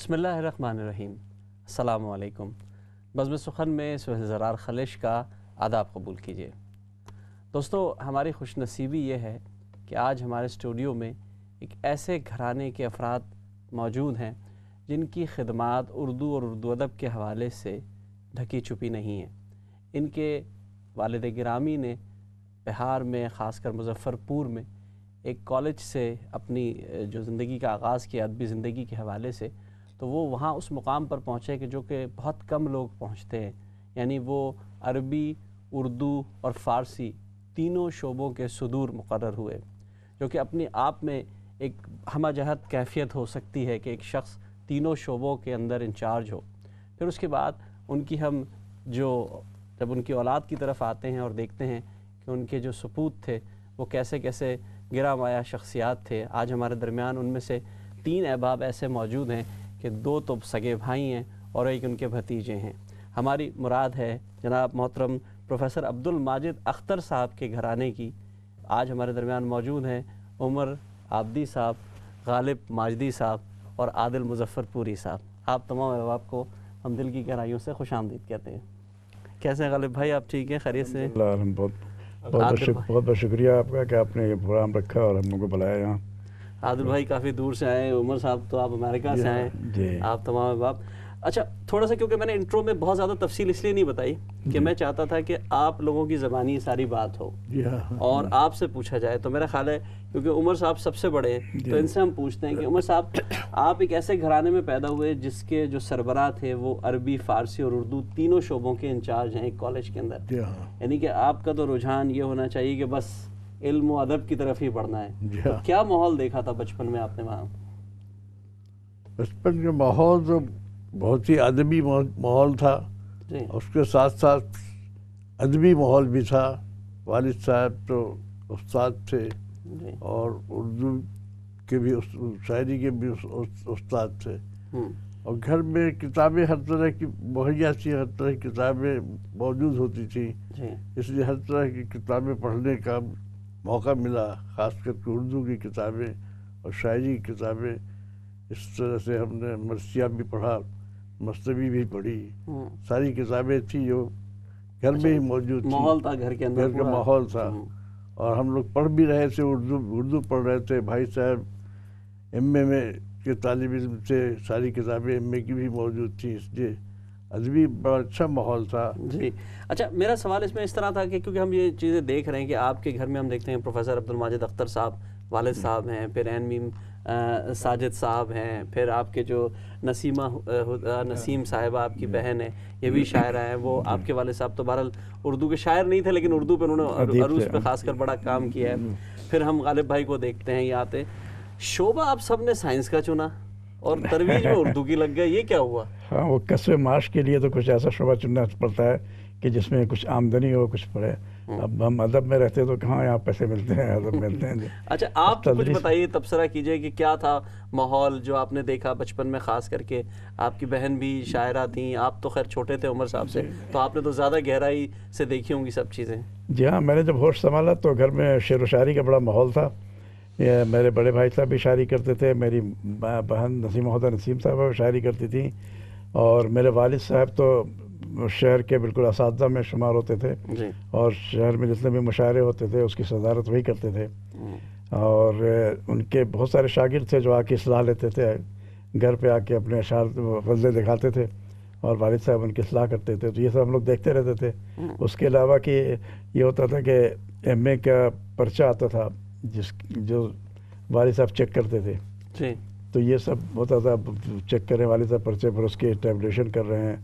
بسم اللہ الرحمن الرحیم۔ السلام علیکم۔ بزم سخن میں سہیل زرار خلش کا آداب قبول کیجیے۔ دوستو، ہماری خوش نصیبی یہ ہے کہ آج ہمارے اسٹوڈیو میں ایک ایسے گھرانے کے افراد موجود ہیں جن کی خدمات اردو اور اردو ادب کے حوالے سے ڈھکی چھپی نہیں ہیں۔ ان کے والد گرامی نے بہار میں، خاص کر مظفر پور میں ایک کالج سے اپنی جو زندگی کا آغاز کیا ادبی زندگی کے حوالے سے، تو وہ وہاں اس مقام پر پہنچے کہ جو کہ بہت کم لوگ پہنچتے ہیں، یعنی وہ عربی، اردو اور فارسی تینوں شعبوں کے صدور مقرر ہوئے، جو کہ اپنی آپ میں ایک ہمہ جہت کیفیت ہو سکتی ہے کہ ایک شخص تینوں شعبوں کے اندر انچارج ہو۔ پھر اس کے بعد ان کی ہم جب ان کی اولاد کی طرف آتے ہیں اور دیکھتے ہیں کہ ان کے جو سپوت تھے وہ کیسے کیسے گرا مایا شخصیات تھے، آج ہمارے درمیان ان میں سے 3 احباب ایسے موجود ہیں کہ 2 تو سگے بھائی ہیں اور ایک ان کے بھتیجے ہیں۔ ہماری مراد ہے جناب محترم پروفیسر عبدالماجد اختر صاحب کے گھرانے کی۔ آج ہمارے درمیان موجود ہیں عمر عابدی صاحب، غالب ماجدی صاحب اور عادل مظفر پوری صاحب۔ آپ تمام احباب کو ہم دل کی گہرائیوں سے خوش آمدید کہتے ہیں۔ کیسے ہیں غالب بھائی؟ آپ ٹھیک ہیں؟ خیریت سے؟ بہت شکریہ آپ کا کہ آپ نے یہ پروگرام رکھا اور ہم لوگوں کو بلایا یہاں۔ عادل بھائی کافی دور سے آئے، عمر صاحب تو آپ امریکہ سے آئے، آپ تمام احباب۔ اچھا، تھوڑا سا کیونکہ میں نے انٹرو میں بہت زیادہ تفصیل اس لیے نہیں بتائی کہ میں چاہتا تھا کہ آپ لوگوں کی زبانی ساری بات ہو اور آپ سے پوچھا جائے، تو میرا خیال ہے کیونکہ عمر صاحب سب سے بڑے ہیں تو ان سے ہم پوچھتے ہیں کہ عمر صاحب، آپ ایک ایسے گھرانے میں پیدا ہوئے جس کے جو سربراہ تھے وہ عربی، فارسی اور اردو تینوں شعبوں کے انچارج ہیں ایک کالج کے اندر، یعنی کہ آپ کا تو رجحان یہ ہونا چاہیے کہ بس علم و ادب کی طرف ہی بڑھنا ہے۔ تو کیا ماحول دیکھا تھا بچپن میں آپ نے وہاں؟ بچپن کا ماحول تو بہت ہی ادبی ماحول تھا، اس کے ساتھ ساتھ ادبی ماحول بھی تھا۔ والد صاحب تو استاد تھے اور اردو کے بھی، شاعری کے بھی استاد تھے، اور گھر میں کتابیں ہر طرح کی مہیا تھی، ہر طرح کی کتابیں موجود ہوتی تھیں، اس لیے ہر طرح کی کتابیں پڑھنے کا موقع ملا، خاص کر کے اردو کی کتابیں اور شاعری کی کتابیں۔ اس طرح سے ہم نے مرثیہ بھی پڑھا، مثنوی بھی پڑھی، ساری کتابیں تھیں جو گھر میں ہی موجود تھیں، ماحول تھا گھر کے اندر، گھر کا ماحول تھا، اور ہم لوگ پڑھ بھی رہے تھے، اردو پڑھ رہے تھے۔ بھائی صاحب ایم اے میں کے طالب علم تھے، ساری کتابیں ایم اے کی بھی موجود تھیں، اس لیے ادبی بڑا اچھا ماحول تھا۔ جی اچھا، میرا سوال اس میں اس طرح تھا کہ کیونکہ ہم یہ چیزیں دیکھ رہے ہیں کہ آپ کے گھر میں ہم دیکھتے ہیں پروفیسر عبدالماجد اختر صاحب والد صاحب ہیں، پھر عین میم ساجد صاحب ہیں، پھر آپ کے جو نسیم صاحبہ آپ کی بہن ہے، یہ بھی شاعرہ ہیں، وہ آپ کے والد صاحب تو بہرحال اردو کے شاعر نہیں تھے لیکن اردو پہ انہوں نے عروض پہ خاص کر بڑا کام کیا ہے۔ پھر ہم غالب بھائی کو دیکھتے ہیں، یہ آتے شعبہ آپ سب نے سائنس کا چنا اور ترویج میں اردو کی لگ گئے، یہ کیا ہوا؟ ہاں، وہ کسب معاش کے لیے تو کچھ ایسا شعبہ چننا پڑتا ہے کہ جس میں کچھ آمدنی ہو، کچھ پڑے۔ اب ہم ادب میں رہتے تو کہاں یہاں پیسے ملتے ہیں، ادب ملتے ہیں۔ اچھا، آپ کچھ بتائیے، تبصرہ کیجئے کہ کیا تھا ماحول جو آپ نے دیکھا بچپن میں، خاص کر کے آپ کی بہن بھی شاعرہ تھیں، آپ تو خیر چھوٹے تھے عمر صاحب سے، تو آپ نے تو زیادہ گہرائی سے دیکھی ہوں گی سب چیزیں۔ جی ہاں، میں نے جب ہوش سنبھالا تو گھر میں شعر و شاعری کا بڑا ماحول تھا۔ میرے بڑے بھائی صاحب بھی شاعری کرتے تھے، میری بہن نسیم صاحبہ بھی شاعری کرتی تھیں، اور میرے والد صاحب تو شہر کے بالکل اساتذہ میں شمار ہوتے تھے، اور شہر میں جتنے بھی مشاعرے ہوتے تھے اس کی صدارت وہی کرتے تھے، اور ان کے بہت سارے شاگرد تھے جو آ کے اصلاح لیتے تھے، گھر پہ آ کے اپنے اشعار غزلیں دکھاتے تھے اور والد صاحب ان کی اصلاح کرتے تھے، تو یہ سب ہم لوگ دیکھتے رہتے تھے۔ اس کے علاوہ کہ یہ ہوتا تھا کہ ایم اے کا پرچہ آتا تھا جو والد صاحب چیک کرتے تھے، تو یہ سب ہوتا تھا، چیک کریں والد صاحب پرچے پر، اس کی ٹیبلیشن کر رہے ہیں،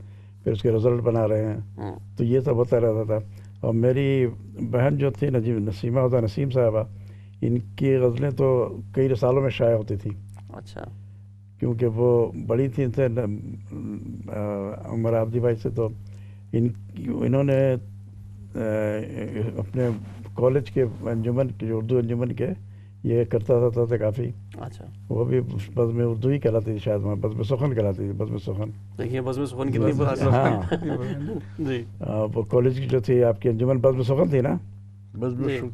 پھر اس کے رزلٹ بنا رہے ہیں، تو یہ سب ہوتا رہتا تھا۔ اور میری بہن جو تھی نسیم صاحبہ، ان کی غزلیں تو کئی رسالوں میں شائع ہوتی تھیں۔ اچھا، کیونکہ وہ بڑی تھیں عمر عابدی بھائی سے، تو انہوں نے اپنے کالج کے انجمن کے، جو اردو انجمن کے، یہ کرتا تھا کافی۔ اچھا، وہ بھی بزم اردو ہی کہلاتی تھی، شاید وہاں بزم سخن کہلاتی تھی، بزم سخن۔ دیکھیے بزم سخن کتنی بڑی، ہاں، جی، وہ کالج کی جو تھی آپ کی انجمن بزم سخن تھی نا، بزم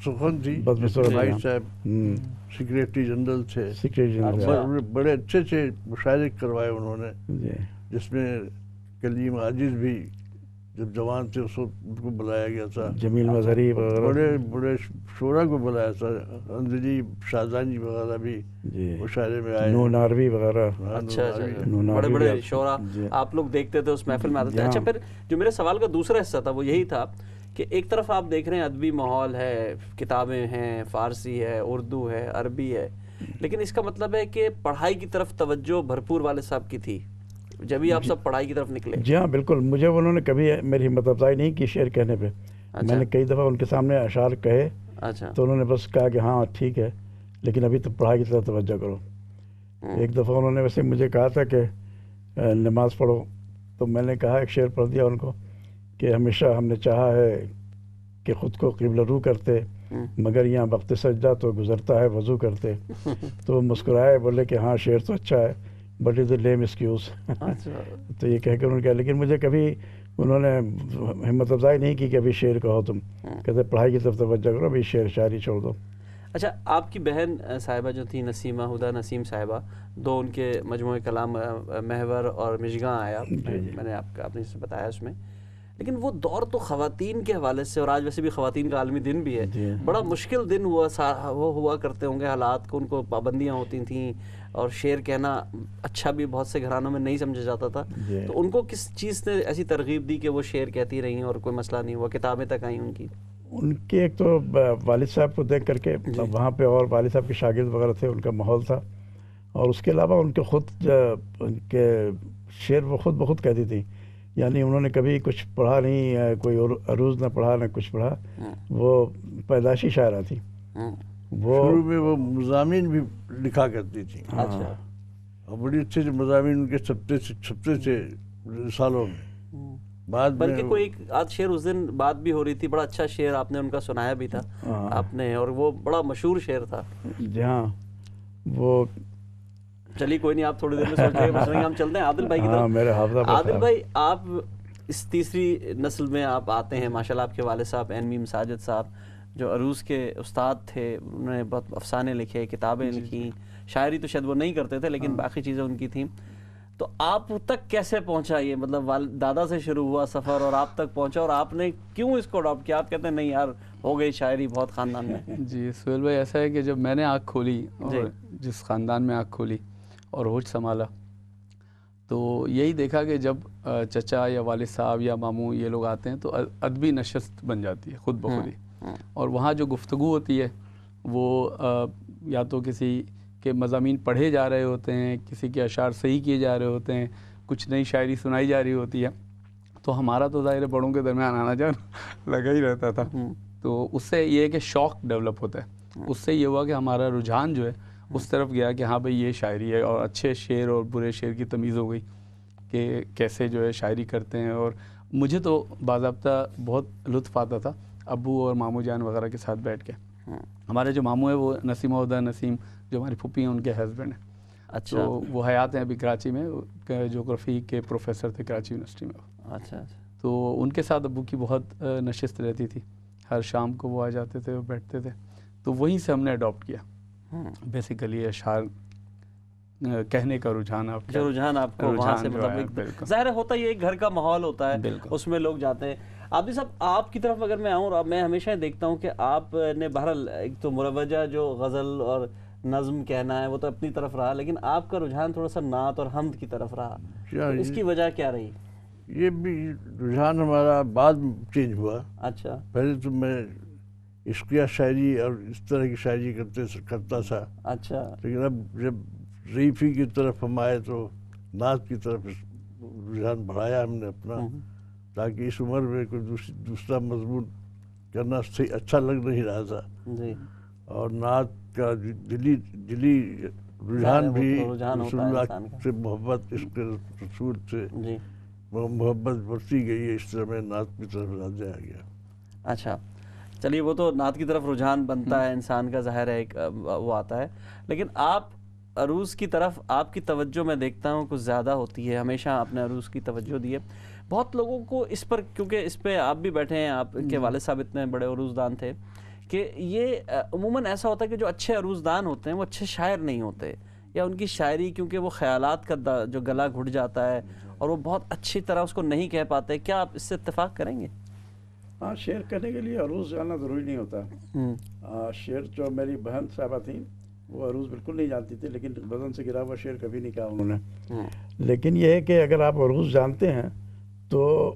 سخن تھی، بزم سخن بھائی صاحب سیکریٹری جنرل تھے، بڑے اچھے اچھے مشاعرے کروائے انہوں نے، جس میں کلیم عاجز بھی جب جوان تھے اس وقت ان کو بلایا گیا تھا، جمیل مظہری وغیرہ، بڑے بڑے شعراء کو بلایا تھا، اندری شاہزانی وغیرہ بھی مشاعرے میں آئے، نور ناروی وغیرہ، اچھا بڑے بڑے شعراء آپ لوگ دیکھتے تھے اس محفل میں آتے تھے۔ اچھا پھر جو میرے سوال کا دوسرا حصہ تھا وہ یہی تھا کہ ایک طرف آپ دیکھ رہے ہیں ادبی ماحول ہے، کتابیں ہیں، فارسی ہے، اردو ہے، عربی ہے، لیکن اس کا مطلب ہے کہ پڑھائی کی طرف توجہ بھرپور والد صاحب کی تھی، جبھی آپ سب پڑھائی کی طرف نکلے؟ جی ہاں بالکل، مجھے انہوں نے کبھی میری ہمت افزائی نہیں کی شعر کہنے پہ، میں نے کئی دفعہ ان کے سامنے اشعار کہے تو انہوں نے بس کہا کہ ہاں ٹھیک ہے لیکن ابھی تو پڑھائی کی طرف توجہ کرو۔ ایک دفعہ انہوں نے ویسے مجھے کہا تھا کہ نماز پڑھو، تو میں نے کہا ایک شعر پڑھ دیا ان کو کہ ہمیشہ ہم نے چاہا ہے کہ خود کو قبلہ رو کرتے، مگر یہاں وقت سجدہ تو گزرتا ہے وضو کرتے، تو وہ مسکرائے بولے کہ ہاں شعر تو اچھا ہے بٹ از اے لیم ایکسکیوز، تو یہ کہہ کر انہوں نے کہا، لیکن مجھے کبھی انہوں نے ہمت افزائی نہیں کی کہ ابھی شعر کہو تم، کہتے پڑھائی کی طرف توجہ کرو، ابھی شعر شاعری چھوڑ دو۔ اچھا آپ کی بہن صاحبہ جو تھی نسیمہ ہدیٰ نسیم صاحبہ، دو ان کے مجموعہ کلام محور اور مشگاں آیا، میں نے آپ نے سے بتایا اس میں، لیکن وہ دور تو خواتین کے حوالے سے، اور آج ویسے بھی خواتین کا عالمی دن بھی ہے، بڑا مشکل دن وہ ہوا کرتے ہوں گے حالات کو، ان کو پابندیاں ہوتی تھیں اور شعر کہنا اچھا بھی بہت سے گھرانوں میں نہیں سمجھا جاتا تھا، تو ان کو کس چیز نے ایسی ترغیب دی کہ وہ شعر کہتی رہیں اور کوئی مسئلہ نہیں ہوا، کتابیں تک آئیں ان کی؟ ان کے ایک تو والد صاحب کو دیکھ کر کے وہاں پہ، اور والد صاحب کے شاگرد وغیرہ تھے، ان کا ماحول تھا، اور اس کے علاوہ ان کے خود ان کے شعر وہ خود بخود کہتی تھی، یعنی انہوں نے کبھی کچھ پڑھا نہیں، کوئی عروض نہ پڑھا نہ کچھ پڑھا، وہ پیدائشی شاعرہ تھی۔ وہ شروع میں وہ مضامین بھی لکھا کرتی تھی، اور بڑی اچھے سے مضامین ان کے چھپتے تھے رسالوں میں، بعد میں بلکہ کوئی ایک آدھ شعر اس دن بات بھی ہو رہی تھی، بڑا اچھا شعر آپ نے ان کا سنایا بھی تھا آپ نے، اور وہ بڑا مشہور شعر تھا۔ جی ہاں، وہ چلیے کوئی نہیں، آپ تھوڑی دیر میں سوچیں گے، ہم چلتے ہیں عادل بھائی کی طرف۔ میرے حافظہ عادل بھائی، آپ اس تیسری نسل میں آپ آتے ہیں، ماشاءاللہ آپ کے والد صاحب این میم ساجد صاحب جو عروض کے استاد تھے، انہوں نے بہت افسانے لکھے، کتابیں لکھیں، شاعری تو شاید وہ نہیں کرتے تھے لیکن باقی چیزیں ان کی تھیں، تو آپ تک کیسے پہنچا یہ؟ مطلب دادا سے شروع ہوا سفر اور آپ تک پہنچا، اور آپ نے کیوں اس کو اڈاپٹ کیا؟ آپ کہتے ہیں نہیں یار ہو گئی شاعری بہت خاندان میں۔ جی سہیل بھائی، ایسا ہے کہ جب میں نے آنکھ کھولی، اور جس خاندان میں آنکھ کھولی اور ہوش سنبھالا، تو یہی دیکھا کہ جب چچا یا والد صاحب یا ماموں یہ لوگ آتے ہیں تو ادبی نشست بن جاتی ہے خود بخود ہی، اور وہاں جو گفتگو ہوتی ہے وہ یا تو کسی کے مضامین پڑھے جا رہے ہوتے ہیں، کسی کے اشعار صحیح کیے جا رہے ہوتے ہیں، کچھ نئی شاعری سنائی جا رہی ہوتی ہے، تو ہمارا تو ظاہر بڑوں کے درمیان آنا جانا لگا ہی رہتا تھا، تو اس سے یہ ہے کہ شوق ڈیولپ ہوتا ہے، اس سے یہ ہوا کہ ہمارا رجحان جو ہے اس طرف گیا کہ ہاں بھئی یہ شاعری ہے، اور اچھے شعر اور برے شعر کی تمیز ہو گئی کہ کیسے جو ہے شاعری کرتے ہیں، اور مجھے تو باضابطہ بہت لطف آتا تھا ابو اور ماموں جان وغیرہ کے ساتھ بیٹھ کے۔ ہمارے جو ماموں ہیں وہ نسیمہ ہدیٰ نسیم جو ہماری پھوپھی ہیں ان کے ہسبینڈ ہیں، اچھا، تو وہ حیات ہیں ابھی کراچی میں، جغرافی کے پروفیسر تھے کراچی یونیورسٹی میں۔ اچھا، تو ان کے ساتھ ابو کی بہت نشست رہتی تھی، ہر شام کو وہ آ جاتے تھے، وہ بیٹھتے تھے، تو وہیں سے ہم نے اڈاپٹ کیا بیسیکلی اشعار کہنے کا رجحان۔ آپ جو رجحان آپ کو وہاں سے مطلب ظاہر ہوتا ہے، یہ ایک گھر کا ماحول ہوتا ہے، اس میں لوگ جاتے ہیں۔ عابد صاحب آپ کی طرف اگر میں آؤں، اور میں ہمیشہ دیکھتا ہوں کہ آپ نے بہرحال ایک تو مروجہ جو غزل اور نظم کہنا ہے وہ تو اپنی طرف رہا، لیکن آپ کا رجحان تھوڑا سا نعت اور حمد کی طرف رہا، اس کی وجہ کیا رہی؟ یہ بھی رجحان ہمارا بعد میں چینج ہوا۔ اچھا، پہلے تو میں عشقیہ شاعری اور اس طرح کی شاعری کرتا تھا، اچھا، لیکن اب جب ضعیفی کی طرف ہم آئے تو نعت کی طرف رجحان بڑھایا ہم نے اپنا، تاکہ اس عمر میں کوئی دوسرا مضمون کرنا صحیح اچھا لگ نہیں رہا تھا، اور نعت کا دلی رجحان بھی رسول اللہ سے محبت، عشق رسول سے محبت بڑھتی گئی ہے، اس طرح میں نعت کی طرف راجع آ گیا۔ اچھا چلیے، وہ تو نعت کی طرف رجحان بنتا ہے انسان کا، ظاہر ہے ایک وہ آتا ہے، لیکن آپ عروض کی طرف آپ کی توجہ میں دیکھتا ہوں کچھ زیادہ ہوتی ہے، ہمیشہ آپ نے عروض کی توجہ دی ہے۔ بہت لوگوں کو اس پر، کیونکہ اس پہ آپ بھی بیٹھے ہیں، آپ کے والد صاحب اتنے بڑے عروض دان تھے، کہ یہ عموماً ایسا ہوتا ہے کہ جو اچھے عروض دان ہوتے ہیں وہ اچھے شاعر نہیں ہوتے، یا ان کی شاعری کیونکہ وہ خیالات کا جو گلا گھٹ جاتا ہے اور وہ بہت اچھی طرح اس کو نہیں کہہ پاتے. کیا آپ اس سے اتفاق کریں گے؟ ہاں، شعر کرنے کے لیے عروض جاننا ضروری نہیں ہوتا. شعر جو میری بہن صاحبہ تھیں وہ عروض بالکل نہیں جانتی تھی، لیکن وزن سے گرا ہوا شعر کبھی نہیں کہا انہوں نے. لیکن یہ ہے کہ اگر آپ عروض جانتے ہیں تو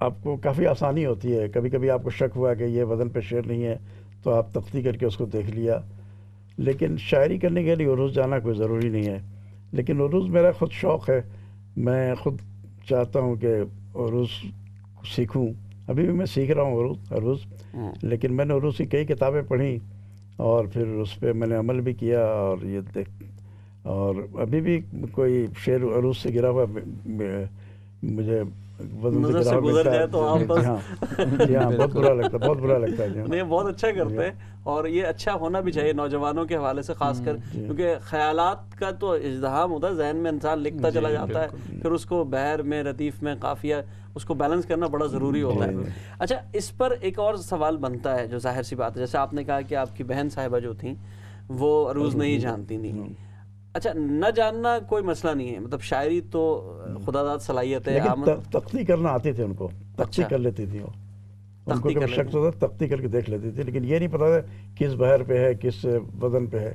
آپ کو کافی آسانی ہوتی ہے. کبھی کبھی آپ کو شک ہوا کہ یہ وزن پہ شعر نہیں ہے تو آپ تختی کر کے اس کو دیکھ لیا. لیکن شاعری کرنے کے لیے عروض جانا کوئی ضروری نہیں ہے. لیکن عروض میرا خود شوق ہے، میں خود چاہتا ہوں کہ عروض سیکھوں. ابھی بھی میں سیکھ رہا ہوں عروض. لیکن میں نے عروض کی کئی کتابیں پڑھیں اور پھر اس پہ میں نے عمل بھی کیا، اور ابھی بھی کوئی شعر عروض سے گرا ہوا مجھے وزن سے گزر جائے تو آپ بس جی ہاں، بہت برا لگتا ہے. نہیں، بہت اچھا کرتے ہیں، اور یہ اچھا ہونا بھی چاہیے نوجوانوں کے حوالے سے خاص کر، کیونکہ خیالات کا تو ازدحام ہوتا ہے ذہن میں، انسان لکھتا چلا جاتا ہے، پھر اس کو بحر میں، ردیف میں، قافیہ، اس کو بیلنس کرنا بڑا ضروری ہوتا ہے. اچھا، اس پر ایک اور سوال بنتا ہے جو ظاہر سی بات ہے، جیسے آپ نے کہا کہ آپ کی بہن صاحبہ جو تھیں وہ عروض نہیں جانتی تھیں. اچھا، نہ جاننا کوئی مسئلہ نہیں ہے، مطلب شاعری تو خدا داد صلاحیت ہے. لیکن تختی کرنا آتی تھی ان کو، تختی کر لیتی تھی وہ. ان کو کبھی شک تو تھا، تختی کر کے دیکھ لیتی تھی، لیکن یہ نہیں پتا تھا کس بحر پہ ہے، کس وزن پہ ہے،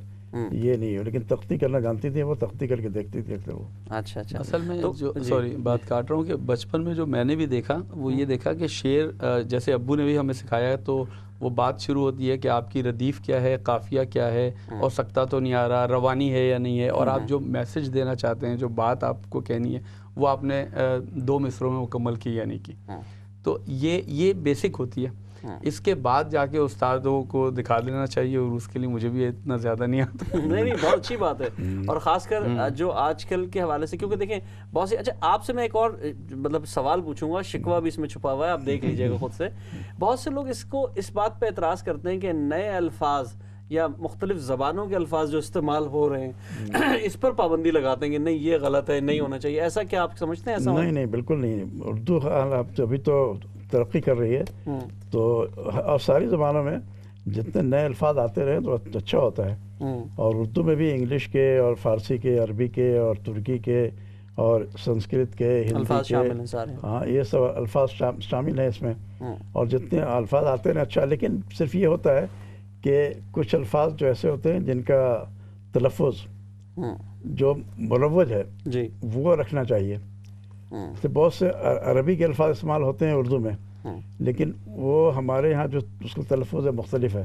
یہ نہیں ہے. لیکن تختی کرنا جانتی تھی، وہ تختی کر کے دیکھتی تھی اکثر وہ. اچھا. اصل میں جو سوری بات کاٹ رہا ہوں، کہ بچپن میں جو میں نے بھی دیکھا وہ یہ دیکھا کہ شعر جیسے ابو نے بھی ہمیں سکھایا ہے، تو وہ بات شروع ہوتی ہے کہ آپ کی ردیف کیا ہے، قافیہ کیا ہے، اور سکتہ تو نہیں آ رہا، روانی ہے یا نہیں ہے، اور آپ جو میسج دینا چاہتے ہیں، جو بات آپ کو کہنی ہے، وہ آپ نے 2 مصروں میں مکمل کی یا نہیں کی. تو یہ بیسک ہوتی ہے. اس کے بعد جا کے استادوں کو دکھا دینا چاہیے، اور اس کے لیے مجھے بھی اتنا زیادہ نہیں آتا. نہیں، بہت اچھی بات ہے. اور خاص کر جو آج کل کے حوالے سے، کیونکہ دیکھیں بہت سی. اچھا، آپ سے میں ایک اور مطلب سوال پوچھوں گا، شکوہ بھی اس میں چھپا ہوا ہے، آپ دیکھ لیجئے گا خود سے. بہت سے لوگ اس بات پہ اعتراض کرتے ہیں کہ نئے الفاظ یا مختلف زبانوں کے الفاظ جو استعمال ہو رہے ہیں اس پر پابندی لگاتے ہیں کہ نہیں، یہ غلط ہے، نہیں ہونا چاہیے. ایسا کیا آپ سمجھتے ہیں؟ ایسا نہیں، بالکل نہیں. اردو ابھی تو ترقی کر رہی ہے، تو اور ساری زبانوں میں جتنے نئے الفاظ آتے رہے تو اچھا ہوتا ہے. اور اردو میں بھی انگلش کے اور فارسی کے، عربی کے اور ترکی کے اور سنسکرت کے، ہندی کے، ہاں، یہ سب الفاظ شامل ہیں اس میں. اور جتنے الفاظ آتے ہیں اچھا. لیکن صرف یہ ہوتا ہے کہ کچھ الفاظ جو ایسے ہوتے ہیں جن کا تلفظ جو مروج ہے وہ رکھنا چاہیے. بہت سے عربی کے الفاظ استعمال ہوتے ہیں اردو میں، لیکن وہ ہمارے ہاں جو اس کا تلفظ ہے مختلف ہے،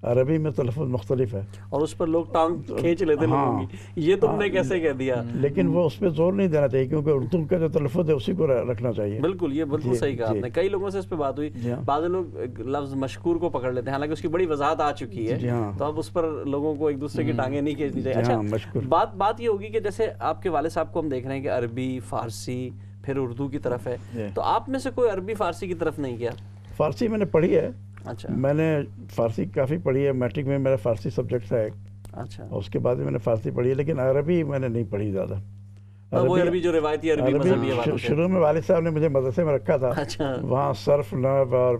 عربی میں تلفظ مختلف ہے، اور اس پر لوگ ٹانگ کھینچ لیتے لوگوں کی، یہ تم نے کیسے کہہ دیا. لیکن وہ اس پہ زور نہیں دینا چاہیے، کیونکہ اردو کا جو تلفظ ہے اسی کو رکھنا چاہیے. بالکل، یہ بالکل صحیح کہا آپ نے. کئی لوگوں سے اس پہ بات ہوئی، بعض لوگ لفظ مشکور کو پکڑ لیتے ہیں، حالانکہ اس کی بڑی وضاحت آ چکی ہے، تو اب اس پر لوگوں کو ایک دوسرے کی ٹانگیں نہیں کھینچنی چاہیے. اچھا، بات یہ ہوگی کہ جیسے آپ کے والد صاحب کو ہم دیکھ رہے ہیں کہ عربی، فارسی، پھر اردو کی طرف ہے، تو آپ میں سے کوئی عربی فارسی کی طرف نہیں کیا؟ فارسی میں نے پڑھی ہے. اچھا. میں نے فارسی کافی پڑھی ہے. میٹرک میں میرا فارسی سبجیکٹ تھا ایک. اچھا. اس کے بعد میں نے فارسی پڑھی ہے، لیکن عربی میں نے نہیں پڑھی زیادہ. وہ عربی جو روایتی عربی مذہبی ہے، شروع میں والد صاحب نے مجھے مدرسے میں رکھا تھا. اچھا. وہاں صرف، نحو اور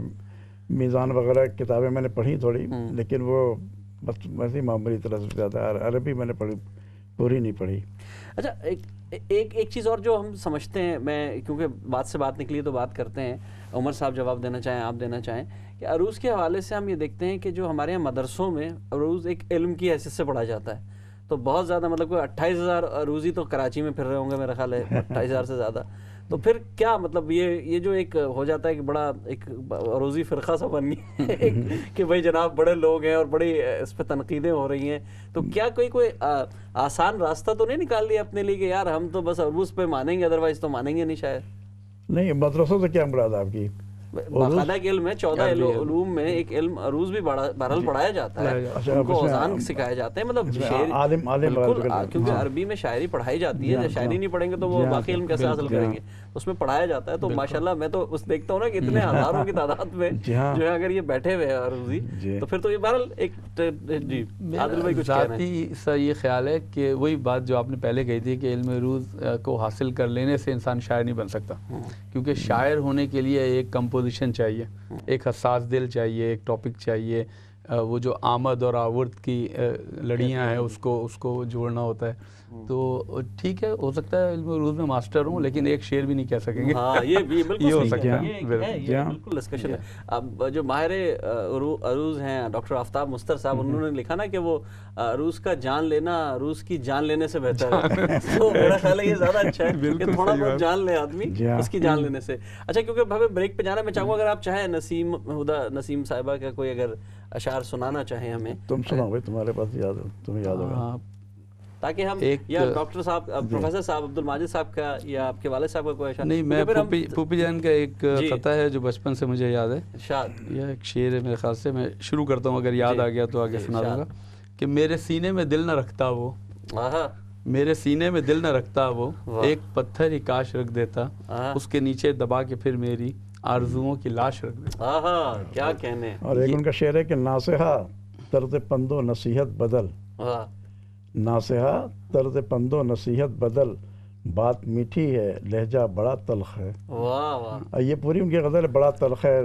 میزان وغیرہ کتابیں میں نے پڑھی تھوڑی، لیکن وہ بس ویسے معمولی طرح سے زیادہ. عربی میں نے پوری نہیں پڑھی. اچھا، ایک چیز اور جو ہم سمجھتے ہیں، میں کیونکہ بات سے بات نکلی تو بات کرتے ہیں، عمر صاحب جواب دینا چاہیں، آپ دینا چاہیں، کہ عروض کے حوالے سے ہم یہ دیکھتے ہیں کہ جو ہمارے یہاں مدرسوں میں عروض ایک علم کی حیثیت سے پڑھا جاتا ہے، تو بہت زیادہ، مطلب کوئی 28,000 عروضی تو کراچی میں پھر رہے ہوں گے میرا خیال ہے، 28,000 سے زیادہ. تو پھر کیا مطلب یہ جو ایک ہو جاتا ہے کہ بڑا ایک عروضی فرقہ سا بن گیا کہ بھائی جناب بڑے لوگ ہیں اور بڑی اس پہ تنقیدیں ہو رہی ہیں، تو کیا کوئی آسان راستہ تو نہیں نکال لیا اپنے لیے کہ یار ہم تو بس عروض پہ مانیں گے، ادروائز تو مانیں گے نہیں شاید؟ نہیں، مدرسوں سے کیا مراد آپ کی؟ باقاعدہ ایک علم ہے, 14 علوم میں ایک علم عروض بھی بہرحال پڑھایا جاتا ہے, ان کو اوزان سکھائے جاتے ہیں, مطلب بالکل, کیونکہ عربی میں شاعری پڑھائی جاتی ہے, شاعری نہیں پڑھیں گے تو وہ باقی علم کیسے حاصل کریں گے, اس میں پڑھایا جاتا ہے. تو ماشاءاللہ میں تو اس دیکھتا ہوں نا کہ اتنے ہزاروں کی تعداد میں جو ہے اگر یہ بیٹھے ہوئے ہیں عروضی, تو پھر تو یہ بہرحال ایک جی عادل بھائی کچھ کہنا ہے. ذاتی سا یہ خیال ہے کہ وہی بات جو آپ نے پہلے کہی تھی کہ علم عروض کو حاصل کر لینے سے انسان شاعر نہیں بن سکتا, کیونکہ شاعر ہونے کے لیے ایک کمپوزیشن چاہیے, ایک حساس دل چاہیے, ایک ٹاپک چاہیے, وہ جو آمد اور آورد کی لڑیاں ہیں اس کو جوڑنا ہوتا ہے. تو ٹھیک ہے, ہو سکتا ہے علم عروض میں ماسٹر ہوں لیکن ایک شعر بھی نہیں کہہ سکیں گے. ہاں یہ بھی بالکل یہ ہو سکتا ہے, بالکل ڈسکشن ہے. اب جو ماہر عروض ہیں ڈاکٹر آفتاب مستر صاحب, انہوں نے لکھا نا کہ وہ عروض کا جان لینا عروض کی جان لینے سے بہتر ہے. تو میرا خیال ہے یہ زیادہ اچھا ہے کہ تھوڑا بہت جان لے آدمی اس کی جان لینے سے. اچھا, کیونکہ ہمیں بریک پہ جانا, میں چاہوں گا اگر آپ چاہیں نسیم صاحبہ کا کوئی اگر اشعار سنانا چاہیں ہمیں. تم سناؤ بھائی, تمہارے پاس تمہیں یاد ہوگا, تاکہ ہم یا ڈاکٹر صاحب, پروفیسر صاحب عبد الماجد صاحب کا یا آپ کے والد صاحب کا کوئی اشعار. نہیں, میں پھوپھی جان کا ایک خطہ ہے جو بچپن سے مجھے یاد ہے, یہ ایک شعر ہے میرے خیال سے, میں شروع کرتا ہوں, اگر یاد آ گیا تو آگے سنا دوں گا. کہ میرے سینے میں دل نہ رکھتا وہ, میرے سینے میں دل نہ رکھتا وہ, ایک پتھر ہی کاش رکھ دیتا, اس کے نیچے دبا کے پھر میری آرزوؤں کی لاش رکھ دیتا. کیا کہنے. اور ایک ان کا شعر ہے کہ ناصحہ طرز پند و نصیحت بدل, ناصحہ طرز پند و نصیحت بدل, بات میٹھی ہے لہجہ بڑا تلخ ہے. واہ واہ, یہ پوری ان کی غزل بڑا تلخ ہے,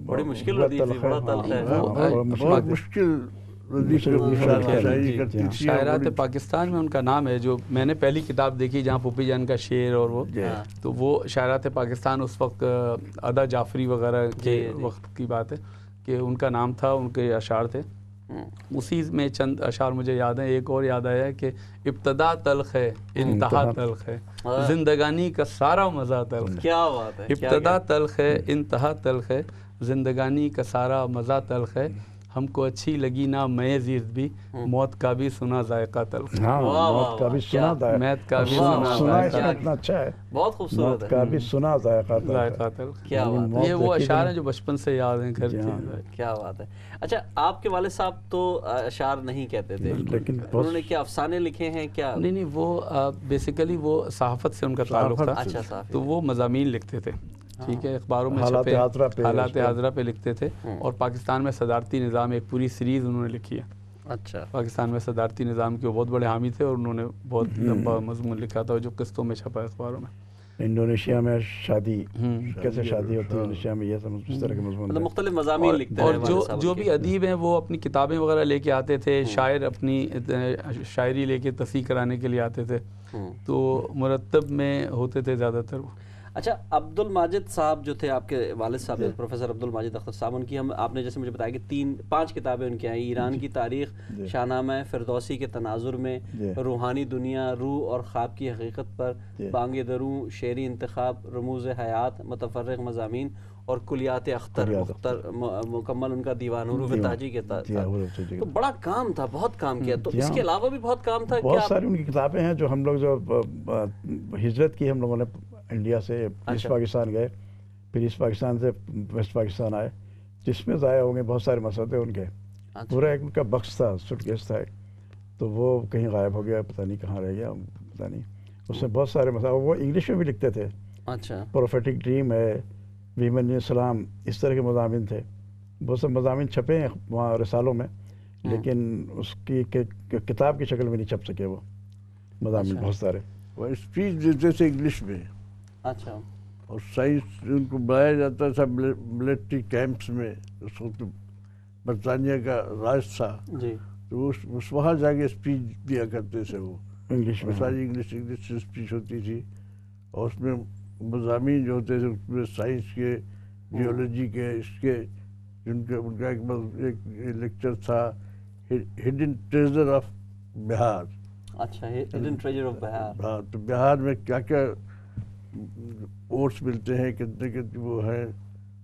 بڑی مشکل ہوتی تھی, بڑا تلخ ہے, بہت مشکل. شاعرات پاکستان میں ان کا نام ہے, جو میں نے پہلی کتاب دیکھی جہاں پھوپھی جان کا شعر اور وہ, تو وہ شاعرات پاکستان اس وقت ادا جعفری وغیرہ کے وقت کی بات ہے کہ ان کا نام تھا, ان کے اشعار تھے. اسی میں چند اشعار مجھے یاد ہیں. ایک اور یاد آیا ہے کہ ابتدا تلخ ہے انتہا تلخ ہے, زندگانی کا سارا مزہ تلخ. کیا بات ہے. ابتدا تلخ ہے انتہا تلخ ہے, زندگانی کا سارا مزہ تلخ ہے, ہم کو اچھی لگی نہ میں زیست بھی, موت کا بھی سنا ذائقہ تلخ. موت کا بھی سنا موت کا بھی سنا اتنا اچھا ہے, بہت خوبصورت ہے. کا بھی سنا ذائقہ تلخ. کیا بات ہے. یہ وہ اشعار ہیں جو بچپن سے یاد ہیں گھر کے. کیا بات ہے. اچھا, آپ کے والد صاحب تو اشعار نہیں کہتے تھے, لیکن انہوں نے کیا افسانے لکھے ہیں کیا؟ نہیں, وہ بیسیکلی وہ صحافت سے ان کا تعلق تھا, تو وہ مضامین لکھتے تھے, ٹھیک ہے, اخباروں میں چھپے حالات حاضرہ پہ لکھتے تھے. اور پاکستان میں صدارتی نظام, ایک پوری سیریز انہوں نے لکھی ہے. اچھا, پاکستان میں صدارتی نظام کے وہ بہت بڑے حامی تھے, اور انہوں نے بہت لمبا مضمون لکھا تھا جو قسطوں میں چھپا ہے اخباروں میں. انڈونیشیا میں شادی کیسے شادی ہوتی ہے انڈونیشیا میں, یہ سب اس طرح کے مضمون, مختلف مضامین لکھتے ہیں. اور جو بھی ادیب ہیں وہ اپنی کتابیں وغیرہ لے کے آتے تھے, شاعر اپنی شاعری لے کے تصحیح کرانے کے لیے آتے تھے, تو مرتب میں ہوتے تھے زیادہ تر وہ. اچھا, عبد الماجد صاحب جو تھے آپ کے والد صاحب, پروفیسر عبد الماجد اختر صاحب, ان کی آپ نے جیسے مجھے بتایا کہ 5 کتابیں ان کی ہیں. ایران کی تاریخ, شاہنامہ فردوسی کے تناظر میں, روحانی دنیا, روح اور خواب کی حقیقت پر, بانگ دروں, شعری انتخاب, رموز حیات, متفرق مضامین, اور کلیات اختر. مکمل ان کا دیوان حروف تاجی کے تھا. تو بڑا کام تھا, بہت کام کیا. تو اس کے علاوہ بھی بہت کام تھا. بہت ساری ان کی کتابیں ہیں جو ہم لوگ جو ہجرت کی ہم لوگوں نے انڈیا سے ایسٹ پاکستان گئے, پھر ایسٹ پاکستان سے ویسٹ پاکستان آئے, جس میں ضائع ہو گئے بہت سارے مسودے ان کے. پورا ایک ان کا بکس تھا, سوٹ کیس تھا, تو وہ کہیں غائب ہو گیا, پتہ نہیں کہاں رہ گیا, پتہ نہیں. اس میں بہت سارے مسائل, وہ انگلش میں بھی لکھتے تھے. اچھا, پروفیٹک ڈریم ہے, ویمن اسلام, اس طرح کے مضامین تھے. بہت سے مضامین چھپے ہیں وہاں رسالوں میں, لیکن اس کی کتاب کی شکل میں نہیں چھپ سکے وہ مضامین بہت سارے. وہ اسپیچ دیتے تھے انگلش میں. اچھا, اور سائنس ان کو بنایا جاتا تھا ملٹری کیمپس میں, اس وقت برطانیہ کا راج تھا, تو اس وہاں جا کے اسپیچ دیا کرتے تھے. وہ انگلش میں, ساری انگلش سے اسپیچ ہوتی تھی, اور اس میں مضامین جو ہوتے تھے اس میں سائنس کے, جیولوجی کے, اس کے, ان کا ایک لیکچر تھا ہڈن ٹریجر آف بہار. اچھا, ہڈن ٹریجر آف بہار. ہاں, تو بہار میں کیا کیا اوٹس ملتے ہیں, کتنے کتنے وہ ہیں,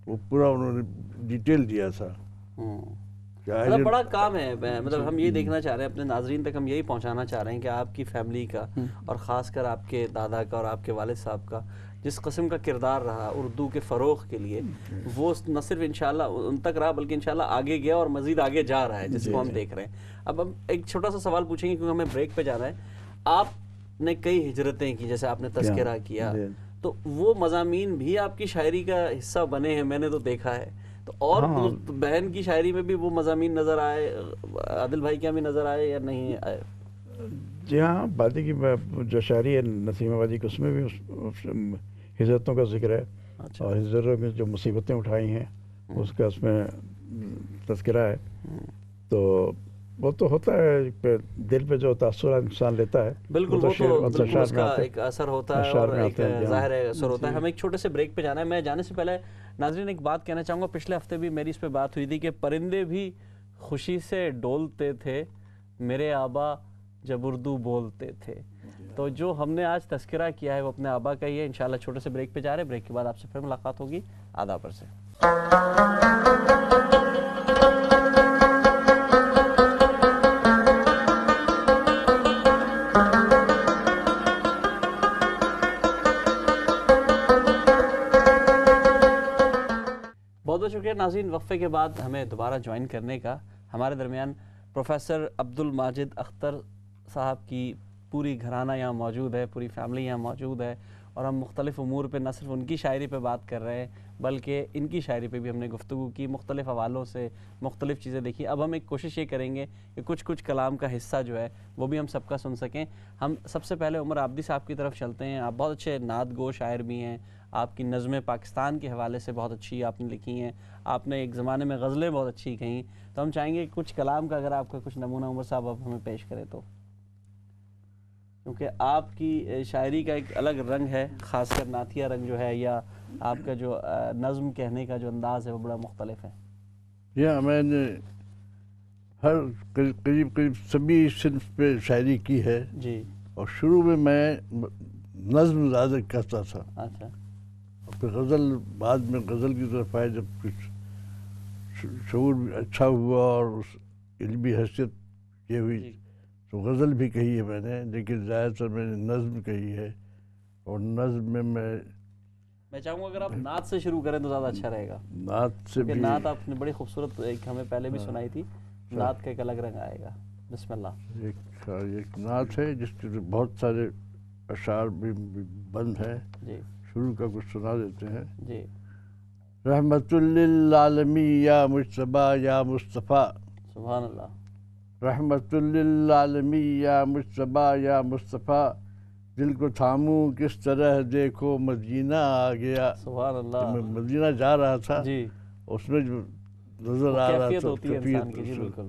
وہ پورا انہوں نے ڈیٹیل دیا تھا. مطلب بڑا کام ہے. مطلب ہم یہ دیکھنا چاہ رہے ہیں اپنے ناظرین تک, ہم یہی پہنچانا چاہ رہے ہیں کہ آپ کی فیملی کا, اور خاص کر آپ کے دادا کا اور آپ کے والد صاحب کا جس قسم کا کردار رہا اردو کے فروغ کے لیے، وہ نہ صرف انشاءاللہ ان تک رہا بلکہ انشاءاللہ آگے گیا اور مزید آگے جا رہا ہے، جس کو ہم دیکھ رہے ہیں۔ اب ہم ایک چھوٹا سا سوال پوچھیں گے کیونکہ ہمیں بریک پہ جانا ہے۔ آپ نے کئی ہجرتیں کی، جیسے آپ نے تذکرہ کیا، تو وہ مضامین بھی آپ کی شاعری کا حصہ بنے ہیں، میں نے تو دیکھا ہے۔ تو اور بہن کی شاعری میں بھی وہ مضامین نظر آئے، عادل بھائی کیا بھی نظر آئے یا نہیں آئے؟ جی ہاں، بادی کی جو شاعری ہے نسیم آبادی کی، اس میں بھی ہجرتوں کا ذکر ہے، اور ہجرتوں میں جو مصیبتیں اٹھائی ہیں اس کا اس میں تذکرہ ہے۔ تو وہ تو ہوتا ہے، دل پہ جو تاثر انسان لیتا ہے بالکل، وہ تو بالکل اس کا ایک اثر ہوتا ہے اور ایک ظاہر اثر ہوتا ہے۔ ہمیں ایک چھوٹے سے بریک پہ جانا ہے۔ میں جانے سے پہلے ناظرین ایک بات کہنا چاہوں گا، پچھلے ہفتے بھی میری اس پہ بات ہوئی تھی کہ پرندے بھی خوشی سے ڈولتے تھے میرے آبا جب اردو بولتے تھے۔ تو جو ہم نے آج تذکرہ کیا ہے وہ اپنے آبا کا ہی ہے۔ انشاءاللہ چھوٹے سے بریک پہ جا رہے ہیں، بریک کے بعد آپ سے پھر ملاقات ہوگی آداب پر سے۔ بہت بہت شکریہ ناظرین، وقفے کے بعد ہمیں دوبارہ جوائن کرنے کا۔ ہمارے درمیان پروفیسر عبدالماجد اختر صاحب کی پوری گھرانہ یہاں موجود ہے، پوری فیملی یہاں موجود ہے، اور ہم مختلف امور پہ نہ صرف ان کی شاعری پہ بات کر رہے ہیں بلکہ ان کی شاعری پہ بھی ہم نے گفتگو کی، مختلف حوالوں سے مختلف چیزیں دیکھی۔ اب ہم ایک کوشش یہ کریں گے کہ کچھ کلام کا حصہ جو ہے وہ بھی ہم سب کا سن سکیں۔ ہم سب سے پہلے عمر عابدی صاحب کی طرف چلتے ہیں۔ آپ بہت اچھے نعت گو شاعر بھی ہیں، آپ کی نظمیں پاکستان کے حوالے سے بہت اچھی آپ نے لکھی ہیں، آپ نے ایک زمانے میں غزلیں بہت اچھی کہیں، تو ہم چاہیں گے کہ کچھ کلام کا اگر آپ کا کچھ نمونہ عمر صاحب آپ ہمیں پیش کریں تو، کیونکہ آپ کی شاعری کا ایک الگ رنگ ہے، خاص کر نعتیہ رنگ جو ہے، یا آپ کا جو نظم کہنے کا جو انداز ہے وہ بڑا مختلف ہے۔ یا میں نے ہر قریب سبھی صنف پہ شاعری کی ہے جی، اور شروع میں نظم زیادہ کرتا تھا، اچھا، اور پھر غزل بعد میں غزل کی طرف آئے جب کچھ شعور بھی اچھا ہوا اور اس علمی حیثیت یہ ہوئی تو غزل بھی کہی ہے میں نے، لیکن زیادہ تر میں نے نظم کہی ہے، اور نظم میں چاہوں گا اگر آپ نعت سے شروع کریں تو زیادہ اچھا رہے گا۔ نعت سے بھی، نعت آپ نے بڑی خوبصورت ایک ہمیں پہلے بھی سنائی تھی، نعت کا ایک الگ رنگ آئے گا۔ بسم اللہ۔ ایک نعت ہے جس کے بہت سارے اشعار بھی بند ہیں، جی، شروع کا کچھ سنا دیتے ہیں۔ جی، رحمت للعالمین یا مجتبیٰ یا مصطفیٰ، سبحان اللہ، رحمت للعالمین یا مجتبیٰ یا مصطفیٰ، دل کو تھاموں کس طرح دیکھو مدینہ آ گیا۔ سبحان اللہ، میں مدینہ جا رہا تھا، جی، اس میں جو نظر آ رہا کیفیت تھا ہوتی ہے انسان کی، جی بالکل،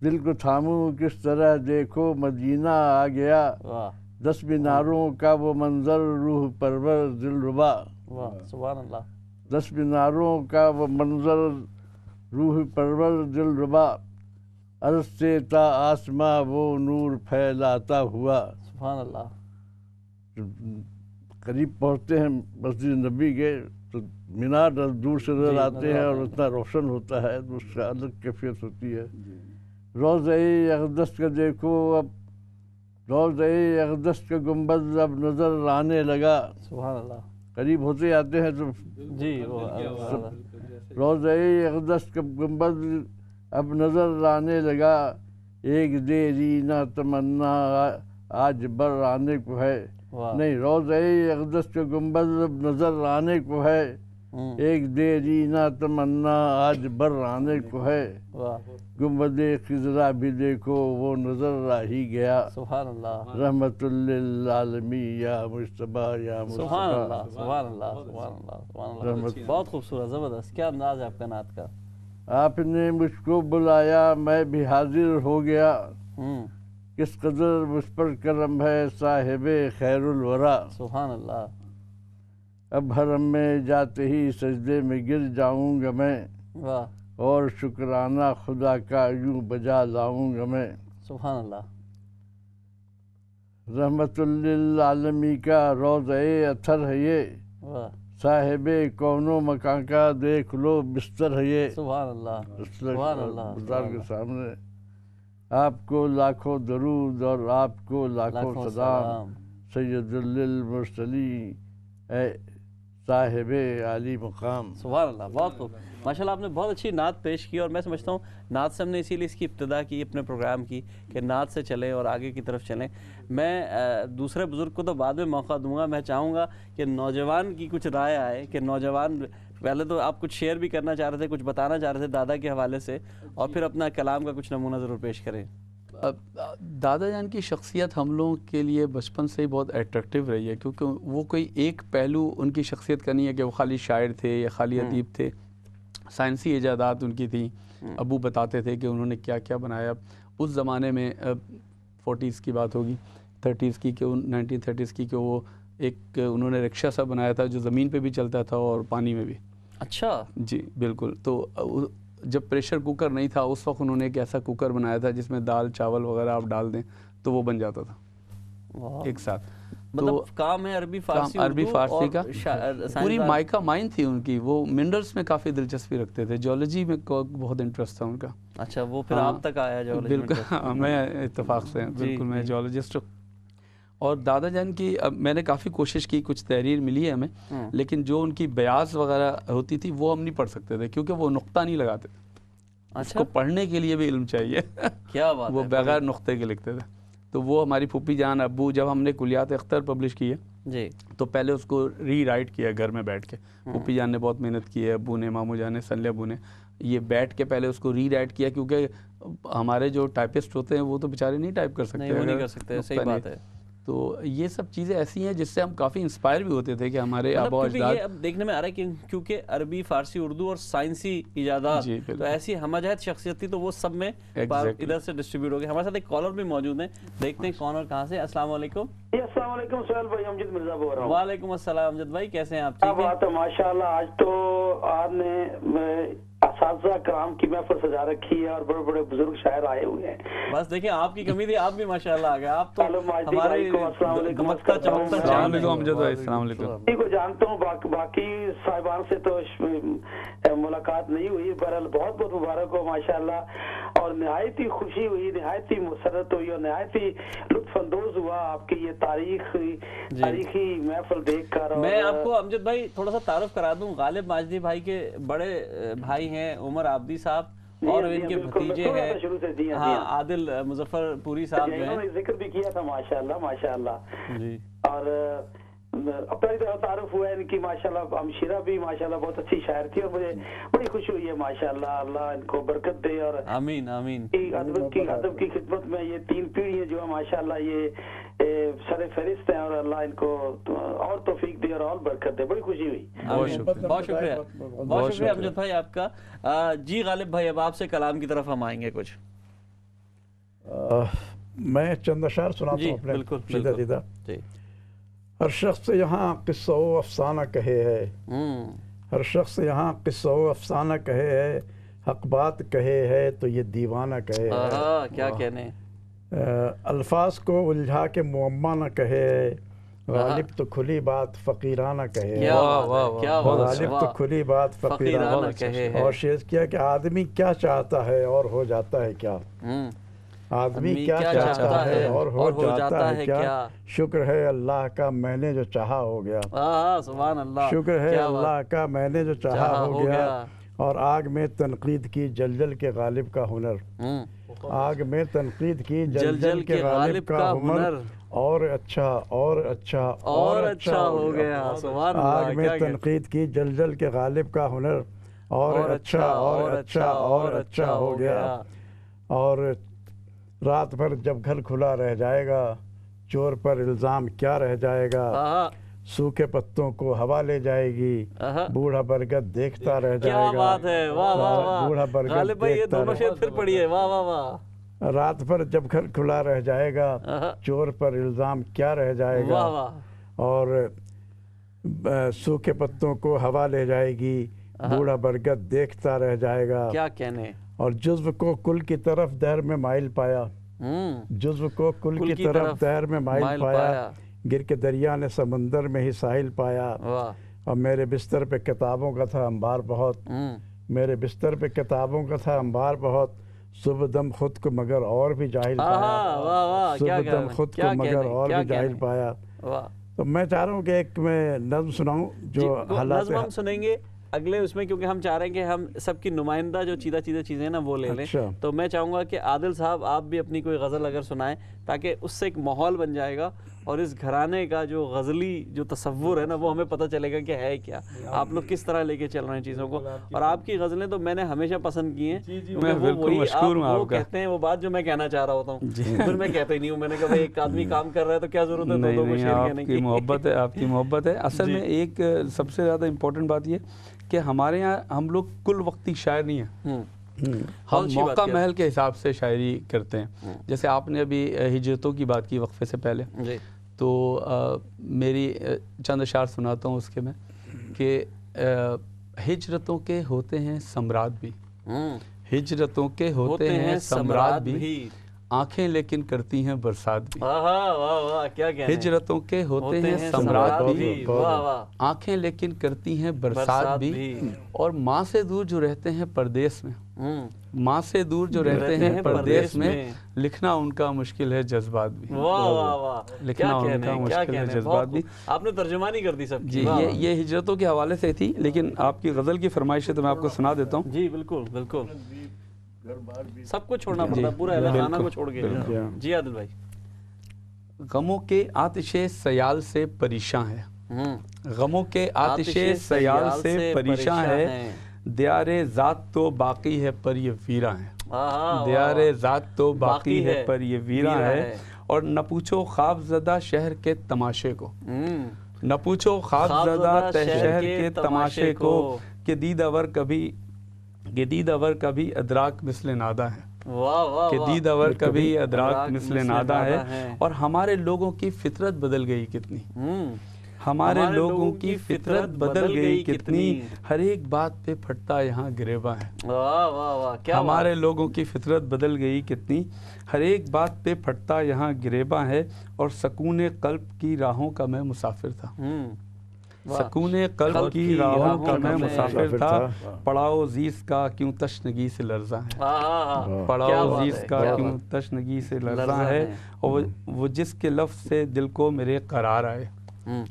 دل کو تھاموں کس طرح دیکھو مدینہ آ گیا، واہ 10 میناروں کا وہ منظر روح پرور دل ربا، واہ، سبحان اللہ، 10 میناروں کا وہ منظر روح پرور دل ربا، عرض سے تا آسماں وہ نور پھیلاتا ہوا۔ سبحان اللہ، قریب پہنچتے ہیں مسجد نبی کے تو مینار دور سے نظر آتے ہیں اور اتنا روشن ہوتا ہے تو اس کا الگ کیفیت ہوتی ہے۔ روضہ اقدس کا دیکھو اب، روضہ اقدس کا گنبد اب نظر آنے لگا، سبحان اللہ، قریب ہوتے آتے ہیں تو جی، وہ روضہ اقدس کا گنبد اب نظر آنے لگا، ایک دیری نہ تمنا آج بر آنے کو ہے، نہیں روضہ اقدس کا گنبد اب نظر آنے کو ہے، ایک دیری نہ تمنا آج بر آنے کو ہے، گنبد خضرا بھی دیکھو وہ نظر آ ہی گیا، سبحان اللہ، رحمت للعالمین یا مجتبیٰ یا مصطفیٰ، سبحان اللہ، سبحان اللہ، سبحان اللہ، سبحان اللہ، بہت خوبصورت، زبردست، کیا انداز ہے آپ کا نعت کا۔ آپ نے مجھ کو بلایا میں بھی حاضر ہو گیا، کس قدر مجھ پر کرم ہے صاحب خیر الورا، سبحان اللہ، اب حرم میں جاتے ہی سجدے میں گر جاؤں گا میں، واہ، اور شکرانہ خدا کا یوں بجا لاؤں گا میں، سبحان اللہ، رحمت للعالمین کا روضہ اطہر ہے یہ، واہ، صاحب کون و مکان کا دیکھ لو بستر ہے یہ، سبحان اللہ، سبحان اللہ، بازار کے سامنے آپ کو لاکھوں درود اور آپ کو لاکھوں سلام، سید للمرسلین اے صاحب عالی مقام. سبحان اللہ, بہت خوب ماشاء اللہ, آپ نے بہت اچھی نعت پیش کی, اور میں سمجھتا ہوں نعت سے ہم نے اسی لیے اس کی ابتدا کی اپنے پروگرام کی کہ نعت سے چلیں اور آگے کی طرف چلیں. میں دوسرے بزرگ کو تو بعد میں موقع دوں گا, میں چاہوں گا کہ نوجوان کی کچھ رائے آئے, کہ نوجوان پہلے تو آپ کچھ شیئر بھی کرنا چاہ رہے تھے, کچھ بتانا چاہ رہے تھے دادا کے حوالے سے, اور پھر اپنا کلام کا کچھ نمونہ ضرور پیش کریں. دادا جان کی شخصیت ہم لوگوں کے لیے بچپن سے ہی بہت اٹریکٹیو رہی ہے, کیونکہ وہ کوئی ایک پہلو ان کی شخصیت کا نہیں ہے کہ وہ خالی شاعر تھے یا خالی ادیب تھے. سائنسی ایجادات ان کی تھیں, ابو بتاتے تھے کہ انہوں نے کیا کیا بنایا. اس زمانے میں 40s کی بات ہوگی, 30s کی, کہ 1930s کی, کہ وہ ایک انہوں نے رکشہ سا بنایا تھا جو زمین پہ بھی چلتا تھا اور پانی میں بھی. اچھا جی بالکل. تو جب پریشر کوکر نہیں تھا اس وقت انہوں نے ایک ایسا کوکر بنایا تھا جس میں دال چاول وغیرہ آپ ڈال دیں تو وہ بن جاتا تھا ایک ساتھ. مطلب کام ہے عربی فارسی کا. پوری مائکا مائنڈ تھی ان کی, وہ منرلس میں کافی دلچسپی رکھتے تھے, جیولوجی میں بہت انٹرسٹ تھا ان کا. اچھا, وہ پھر آپ تک آیا جیولوجی؟ بالکل, میں اتفاق سے بالکل میں جیولوجسٹ ہوں. اور دادا جان کی میں نے کافی کوشش کی, کچھ تحریر ملی ہے ہمیں, لیکن جو ان کی بیاض وغیرہ ہوتی تھی وہ ہم نہیں پڑھ سکتے تھے کیونکہ وہ نقطہ نہیں لگاتے تھے. اس کو پڑھنے کے لیے بھی علم چاہیے. کیا بات ہے, وہ بغیر نقطے کے لکھتے تھے. تو وہ ہماری پھوپھی جان ابو, جب ہم نے کلیات اختر پبلش کی ہے جی, تو پہلے اس کو ری رائٹ کیا گھر میں بیٹھ کے. پھوپھی جان نے بہت محنت کی ہے, ابو نے, ماموں جان نے, سنلے ابو نے, یہ بیٹھ کے پہلے اس کو ری رائٹ کیا, کیونکہ ہمارے جو ٹائپسٹ ہوتے ہیں وہ تو بیچارے نہیں ٹائپ کر سکتے. نہیں کر سکتے, صحیح بات ہے. تو یہ سب چیزیں ایسی ہیں جس سے ہم کافی انسپائر بھی ہوتے تھے کہ ہمارے آبا و اجداد. یہ اب دیکھنے میں آ رہا ہے کہ کیونکہ عربی, فارسی, اردو اور سائنسی ایجادات تو ایسی ہمہ جہت شخصیت تھی, تو وہ سب میں ادھر سے ڈسٹریبیوٹ ہو گئے. ہمارے ساتھ ایک کالر بھی موجود ہیں, دیکھتے ہیں کون اور کہاں سے. السلام علیکم. السلام علیکم سہیل بھائی, امجد مرزا بول رہا ہوں. وعلیکم السلام امجد بھائی, کیسے ہیں آپ؟ ٹھیک ہے, بات ہے ماشاء اللہ. آج تو آپ نے اساتذہ کرام کی محفل سجا رکھی ہے اور بڑے بڑے بزرگ شاعر آئے ہوئے ہیں. بس دیکھیں, آپ کی کمی تھی, آپ بھی ماشاءاللہ آ گئے. آپ تو ہمارے السلام علیکم. السلام علیکم امجد بھائی. السلام علیکم. کو جانتا ہوں, باقی صاحبان سے تو ملاقات نہیں ہوئی. بہرحال بہت بہت مبارک ہو ماشاءاللہ, اور نہایت ہی خوشی ہوئی, نہایت ہی مسرت ہوئی, اور نہایت ہی لطف اندوز ہوا آپ کی یہ تاریخی محفل دیکھ کر. میں آپ کو امجد بھائی تھوڑا سا تعارف کرا دوں. غالب ماجدی بھائی کے بڑے بھائی ہیں عمر عابدی صاحب, اور ان کے بھتیجے ہیں عادل مظفر پوری صاحب جو ہیں, ذکر بھی کیا تھا ماشاءاللہ ماشاءاللہ. جی, اور اپنا تعارف ہوا ہے ان کی ماشاءاللہ. ہمشیرہ بھی ماشاءاللہ بہت اچھی شاعر تھی, اور مجھے بڑی خوشی ہوئی ہے ماشاءاللہ. اللہ ان کو برکت دے, اور آمین آمین. ادب کی خدمت میں یہ 3 پیڑھیاں جو ہے ماشاءاللہ یہ سر فہرست ہیں, اور اللہ ان کو اور توفیق دے اور برکت دے. بڑی خوشی ہوئی. بہت شکریہ, بہت شکریہ امجد بھائی آپ کا. جی غالب بھائی, اب آپ سے کلام کی طرف ہم آئیں گے. کچھ میں چند اشعار سناتا ہوں اپنے سیدھا سیدھا. ہر شخص یہاں قصہ و افسانہ کہے ہے, ہر شخص یہاں قصہ و افسانہ کہے ہے, حق بات کہے ہے تو یہ دیوانہ کہے ہے. کیا کہنے, الفاظ کو الجھا کے معمہ نہ کہے ہے, غالب تو کھلی بات فقیرانہ کہے ہے. غالب تو کھلی بات فقیرانہ کہے ہے. اور شیز کیا کہ آدمی کیا چاہتا ہے اور ہو جاتا ہے کیا, آدمی کیا چاہتا ہے اور ہو جاتا ہے کیا, شکر ہے اللہ کا میں نے جو چاہا ہو گیا. سبحان اللہ. شکر ہے اللہ کا میں نے جو چاہا ہو گیا. اور آگ میں تنقید کی جلجل کے غالب کا ہنر, آگ میں تنقید کی جلجل کے غالب کا ہنر, اور اچھا اور اچھا اور اچھا ہو گیا. آگ میں تنقید کی جلجل کے غالب کا ہنر, اور اچھا اور اچھا اور اچھا ہو گیا. اور رات بھر جب گھر کھلا رہ جائے گا, چور پر الزام کیا رہ جائے گا. سوکھے پتوں کو ہوا لے جائے گی, بوڑھا برگد دیکھتا رہ جائے گا. کیا بات ہے, واہ واہ واہ. بوڑھا برگد دیکھتا رہ پھر پڑھیے, واہ واہ واہ. رات بھر جب گھر کھلا رہ جائے گا, چور پر الزام کیا رہ جائے گا. اور سوکھے پتوں کو ہوا لے جائے گی, بوڑھا برگد دیکھتا رہ جائے گا. کیا کہنے. اور جزو کو کل کی طرف دہر میں مائل پایا, جزو کو کل کی طرف دہر میں مائل پایا, گر کے دریا نے سمندر میں ہی ساحل پایا. اور میرے بستر پہ کتابوں کا تھا انبار بہت, میرے بستر پہ کتابوں کا تھا انبار بہت, صبح دم خود کو مگر اور بھی جاہل پایا, صبح دم خود کو مگر اور بھی جاہل پایا. تو میں چاہ رہا ہوں کہ ایک میں نظم سناؤں جو حالات نظم ہم سنیں گے اگلے اس میں، کیونکہ ہم چاہ رہے ہیں کہ ہم سب کی نمائندہ جو چیدہ چیزیں ہیں نا وہ لے لیں. تو میں چاہوں گا کہ عادل صاحب آپ بھی اپنی کوئی غزل اگر سنائیں تاکہ اس سے ایک ماحول بن جائے گا اور اس گھرانے کا جو غزلی جو تصور ہے نا وہ ہمیں پتہ چلے گا کہ ہے کیا، آپ لوگ کس طرح لے کے چل رہے ہیں چیزوں کو. اور آپ کی غزلیں تو میں نے ہمیشہ پسند کی ہیں، میں بالکل مشکور ہوں. وہ کہتے ہیں وہ بات جو میں کہنا چاہ رہا ہوتا ہوں، پھر میں کہتا ہی نہیں ہوں. میں نے کہا ایک آدمی کام کر رہا ہے تو کیا ضرورت ہے دو کو شعر کہنے کی. محبت ہے، آپ کی محبت ہے. اصل میں ایک سب سے زیادہ امپورٹنٹ بات یہ کہ ہمارے یہاں ہم لوگ کل وقتی شاعر نہیں ہیں، ہم موقع محل کے حساب سے شاعری کرتے ہیں. جیسے آپ نے ابھی ہجرتوں کی بات کی وقفے سے پہلے، تو میری چند اشعار سناتا ہوں اس کے میں کہ ہجرتوں کے ہوتے ہیں سمراٹ بھی، ہجرتوں کے ہوتے ہیں سمراٹ بھی، آنکھیں لیکن کرتی ہیں برسات بھی. ہجرتوں کے ہوتے ہیں سمراٹ بھی، آنکھیں لیکن کرتی ہیں برسات بھی، اور ماں سے دور جو رہتے ہیں پردیس میں، ماں سے دور جو رہتے ہیں پردیس میں، لکھنا ان کا مشکل ہے جذبات بھی. لکھنا ان کا مشکل ہے جذبات بھی. آپ نے ترجمانی کر دی سب. جی یہ ہجرتوں کے حوالے سے تھی، لیکن آپ کی غزل کی فرمائش ہے تو میں آپ کو سنا دیتا ہوں. جی بالکل بالکل، سب کو چھوڑنا پڑتا ہے، پورا اہل خانہ کو چھوڑ کے. جی عادل بھائی. غموں کے آتش سیال سے پریشاں ہے، غموں کے آتش سیال سے پریشاں ہے، دیار ذات تو باقی ہے پر یہ ویراں ہے. دیار ذات تو باقی ہے پر یہ ویراں ہے، اور نہ پوچھو خواب زدہ شہر کے تماشے کو، نہ پوچھو خواب زدہ شہر کے تماشے کو، کہ دیدور کبھی ادراک مثل نادا ہے، کہ دیدور کبھی ادراک مثل نادا ہے. اور ہمارے لوگوں کی فطرت بدل گئی کتنی، ہمارے لوگوں کی فطرت بدل گئی کتنی، ہر ایک بات پہ پھٹتا یہاں گریباں ہے. ہمارے لوگوں کی فطرت بدل گئی کتنی، ہر ایک بات پہ پھٹتا یہاں گریباں ہے. اور سکون قلب کی راہوں کا میں مسافر تھا، سکون قلب کی راہوں کا میں مسافر تھا، پڑاؤ زیز کا کیوں تشنگی سے لرزاں ہے، پڑاؤ زیز کا کیوں تشنگی سے لرزاں ہے. اور وہ جس کے لفظ سے دل کو میرے قرار آئے،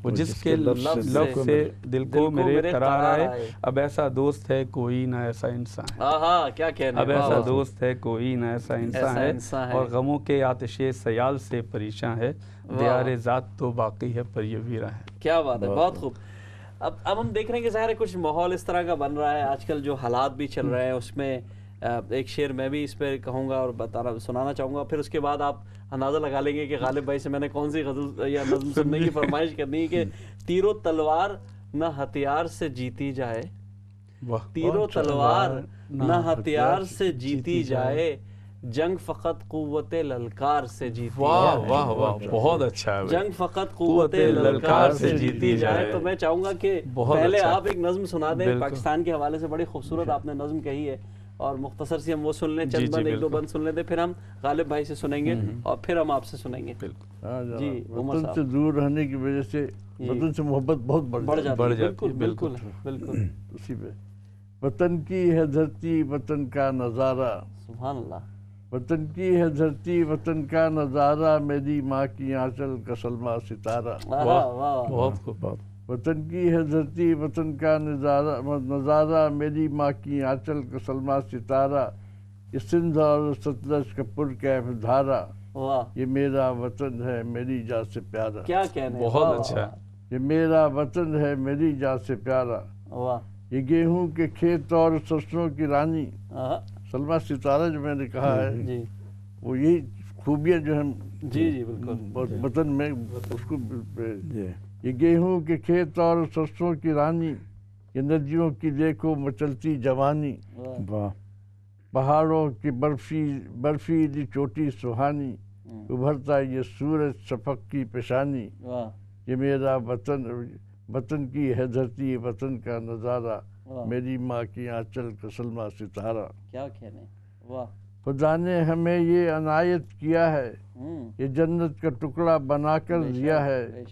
وہ جس کے لفظ سے دل کو میرے قرار آئے، اب ایسا دوست ہے کوئی نہ ایسا انسان ہے، اب ایسا دوست ہے کوئی نہ ایسا انسان ہے. اور غموں کے آتش سیال سے پریشاں ہے، دیار ذات تو باقی ہے پر یہ ویراں ہے. کیا بات ہے، بہت خوب. اب ہم دیکھ رہے ہیں کہ ظاہر ہے کچھ ماحول اس طرح کا بن رہا ہے آج کل، جو حالات بھی چل رہے ہیں اس میں ایک شعر میں بھی اس پہ کہوں گا اور سنانا چاہوں گا، پھر اس کے بعد آپ اندازہ لگا لیں گے کہ غالب بھائی سے میں نے کون سی غزل یا نظم سننے کی فرمائش کرنی ہے. کہ تیر و تلوار نہ ہتھیار سے جیتی جائے، تیر و تلوار نہ ہتھیار سے جیتی جائے، جنگ فقط قوت للکار سے جیتی جائے. واہ واہ، بہت اچھا ہے. جنگ فقط قوت للکار سے جیتی جائے. تو میں چاہوں گا کہ پہلے آپ ایک نظم سنا دیں پاکستان کے حوالے سے. بڑی خوبصورت آپ نے نظم کہی ہے، اور مختصر سی ہم وہ سن لیں، چند بند ایک دو بند سن لیتے، پھر ہم غالب بھائی سے سنیں گے اور پھر ہم آپ سے سنیں گے. جی، وطن سے دور رہنے کی وجہ سے وطن سے محبت بہت بڑھ جاتی ہے. بالکل بالکل بالکل. اسی پہ وطن کی ہے دھرتی وطن کا نظارہ، سبحان اللہ. وطن کی ہے دھرتی وطن کا نظارہ، میری ماں کی آنچل کا سلما ستارہ. بہت خوب. وطن کی ہے دھرتی وطن کا نظارہ، میری ماں کی آنچل کا سلما ستارہ، اس سندھ اور ستلج کا پر کیف دھارا، یہ میرا وطن ہے میری جان سے پیارا. کیا کہنے، بہت اچھا. یہ میرا وطن ہے میری جان سے پیارا، یہ گیہوں کے کھیت اور سرسوں کی رانی. سلما ستارہ جو میں نے کہا ہے وہ یہی خوبیاں جو ہیں جی جی بالکل وطن میں اس کو. یہ گیہوں کے کھیت اور سرسوں کی رانی، یہ ندیوں کی دیکھو مچلتی جوانی، پہاڑوں کی برفیلی چوٹی سہانی، ابھرتا یہ سورج شفق کی پیشانی. یہ میرا وطن کی ہے دھرتی وطن کا نظارہ، میری ماں کی آنچل کا سلما ستارہ. کیا کہنے، واہ. خدا نے ہمیں یہ عنایت کیا ہے، یہ جنت کا ٹکڑا بنا کر دیا ہے،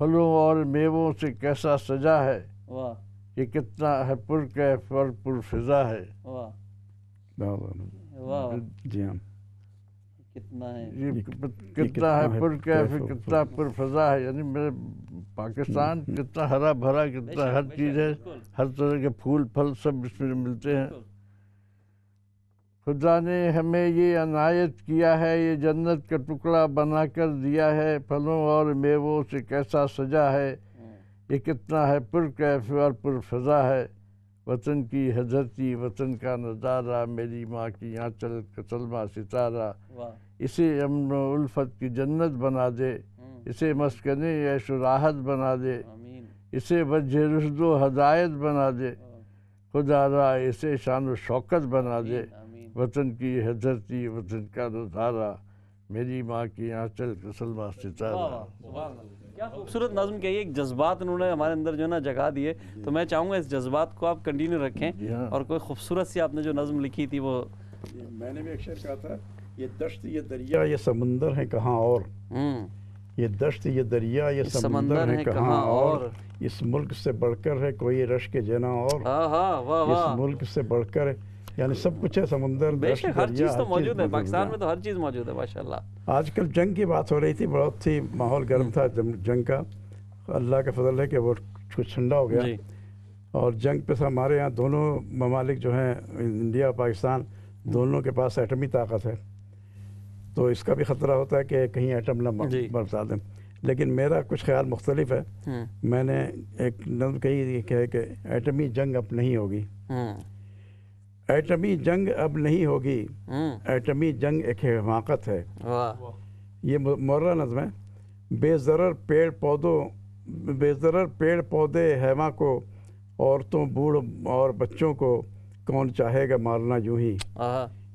پھلوں اور میووں سے کیسا سجا ہے، یہ کتنا ہے پرکیف اور پرفضا ہے. جی ہاں، کتنا ہے یہ کتنا ہے پر کیف، کتنا پر فضا ہے، یعنی میرے پاکستان کتنا ہرا بھرا، کتنا ہر چیز ہے، ہر طرح کے پھول پھل سب اس میں ملتے ہیں۔ خدا نے ہمیں یہ عنایت کیا ہے، یہ جنت کا ٹکڑا بنا کر دیا ہے، پھلوں اور میووں سے کیسا سجا ہے، یہ کتنا ہے پر کیف اور پر فضا ہے، وطن کی حضرتی، وطن کا نظارہ، میری ماں کی آنچل کا سلمہ ستارہ، اسے امن و الفت کی جنت بنا دے، اسے مسکن عیش و راحت بنا دے، اسے وجہ رشد و ہدایت بنا دے، خدا را اسے شان و شوکت بنا دے، وطن کی حضرتی، وطن کا نظارہ، میری ماں کی آنچل کا سلمہ ستارہ۔ کیا خوبصورت نظم کہی، ایک جذبات انہوں نے ہمارے اندر جو ہے نا جگا دیے، تو میں چاہوں گا اس جذبات کو آپ کنٹینیو رکھیں، اور کوئی خوبصورت سی آپ نے جو نظم لکھی تھی وہ میں نے بھی ایک شعر کہا تھا، یہ دشت یہ دریا یہ سمندر ہے کہاں اور، یہ دشت یہ دریا یہ سمندر ہے کہاں اور، اس ملک سے بڑھ کر ہے کوئی رشک جنا اور، اس ملک سے بڑھ کر یعنی سب کچھ ہے، سمندر، بے دشت، شک ہر دریا، چیز تو موجود ہے، موجود پاکستان میں تو ہر چیز موجود ہے ماشاءاللہ۔ آج کل جنگ کی بات ہو رہی تھی، بہت تھی، ماحول گرم تھا جنگ کا، اللہ کا فضل ہے کہ وہ کچھ ٹھنڈا ہو گیا، اور جنگ پہ ہمارے یہاں دونوں ممالک جو ہیں، انڈیا اور پاکستان، دونوں کے پاس ایٹمی طاقت ہے، تو اس کا بھی خطرہ ہوتا ہے کہ کہیں ایٹم نہ برسا دیں، لیکن میرا کچھ خیال مختلف ہے۔ میں نے ایک نظم کہی کہ ایٹمی جنگ اب نہیں ہوگی، ایٹمی جنگ اب نہیں ہوگی، ایٹمی جنگ ایک حماقت ہے، یہ مرہ نظم ہے۔ بے ضرر پیڑ پودے حیواں کو، عورتوں بوڑھ اور بچوں کو کون چاہے گا مارنا یوں ہی،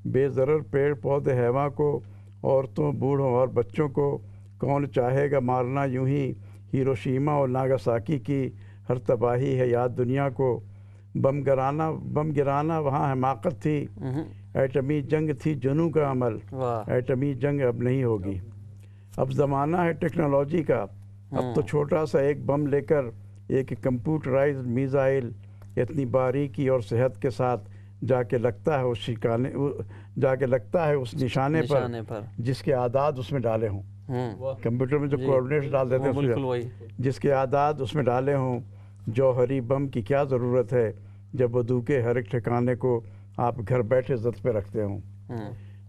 بے ضرر پیڑ پودے حیواں کو، عورتوں بوڑھوں اور بچوں کو کون چاہے گا مارنا یوں ہی، ہیروشیما اور ناگاساکی کی ہر تباہی ہے یاد دنیا کو، بم گرانا وہاں حماقت تھی، ایٹمی جنگ تھی جنوں کا عمل، ایٹمی جنگ اب نہیں ہوگی۔ اب زمانہ ہے ٹیکنالوجی کا، اب تو چھوٹا سا ایک بم لے کر ایک کمپیوٹرائز میزائل اتنی باریکی اور صحت کے ساتھ جا کے لگتا ہے اس نشانے پر جس کے اعداد اس میں ڈالے ہوں، کمپیوٹر میں جو کوآرڈینیٹس ڈال دیتے ہیں جس کے اعداد اس میں ڈالے ہوں، جوہری بم کی کیا ضرورت ہے جب وضو کے ہر ایک ٹھکانے کو آپ گھر بیٹھے زد پہ رکھتے ہوں،